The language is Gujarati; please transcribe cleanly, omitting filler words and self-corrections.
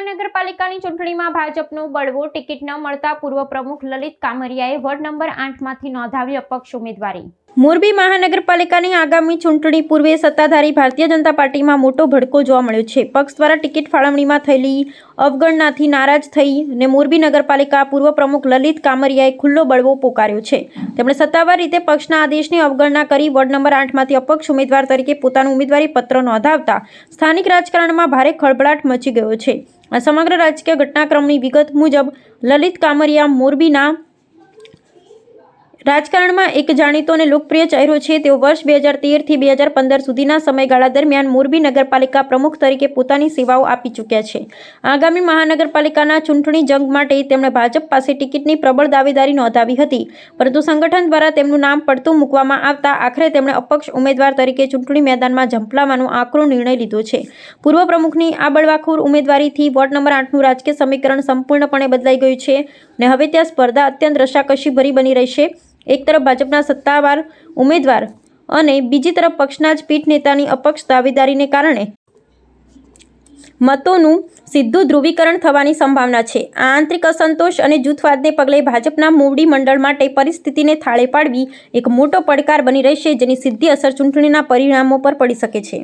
મહાનગરપાલિકાની ચૂંટણીમાં ભાજપનો બળવો, ટિકિટ ન મળતા પૂર્વ પ્રમુખ લલિત કામરિયાએ વોર્ડ નંબર 8માંથી નોંધાવી અપક્ષ ઉમેદવારી। મોરબી મહાનગરપાલિકાની આગામી ચૂંટણી પૂર્વે સત્તાધારી ભારતીય જનતા પાર્ટીમાં મોટો ભડકો જોવા મળ્યો છે। પક્ષ દ્વારા ટિકિટ ફાળવણીમાં થયેલી અવગણનાથી નારાજ થઈને મોરબી નગરપાલિકા પૂર્વ પ્રમુખ લલિત કામરિયાએ ખુલ્લો બળવો પોકાર્યો છે। તેમણે સત્તાવાર રીતે પક્ષના આદેશની અવગણના કરી વોર્ડ નંબર 8માંથી અપક્ષ ઉમેદવાર તરીકે પોતાનું ઉમેદવારી પત્ર નોંધાવતા સ્થાનિક રાજકારણમાં ભારે ખળભળાટ મચી ગયો છે। આ સમગ્ર રાજકીય ઘટનાક્રમની વિગત મુજબ લલિત કામરિયા મોરબીના રાજકારણમાં એક જાણીતો અને લોકપ્રિય ચહેરો છે। તેઓ વર્ષ 2013 થી 2015 સુધીના સમયગાળા દરમિયાન મોરબી નગરપાલિકા પ્રમુખ તરીકે પોતાની સેવાઓ આપી ચૂક્યા છે। આગામી મહાનગરપાલિકાના ચૂંટણી જંગ માટે તેમણે ભાજપ પાસે ટિકિટની પ્રબળ દાવેદારી નોંધાવી હતી, પરંતુ સંગઠન દ્વારા તેમનું નામ પડતું મૂકવામાં આવતા આખરે તેમણે અપક્ષ ઉમેદવાર તરીકે ચૂંટણી મેદાનમાં ઝંપલાવવાનો આકરો નિર્ણય લીધો છે। પૂર્વ પ્રમુખની આ બળવાખોર ઉમેદવારીથી વોર્ડ નંબર 8નું રાજકીય સમીકરણ સંપૂર્ણપણે બદલાઈ ગયું છે અને હવે ત્યાં સ્પર્ધા અત્યંત રસાકસીભરી બની રહી છે। એક તરફ ભાજપના સત્તાવાર ઉમેદવાર અને બીજી તરફ પક્ષના જ પીઠ નેતાની અપક્ષ દાવેદારીને કારણે મતોનું સીધું ધ્રુવીકરણ થવાની સંભાવના છે। આ આંતરિક અસંતોષ અને જૂથવાદને પગલે ભાજપના મોવડી મંડળ માટે પરિસ્થિતિને થાળે પાડવી એક મોટો પડકાર બની રહેશે, જેની સીધી અસર ચૂંટણીના પરિણામો પર પડી શકે છે।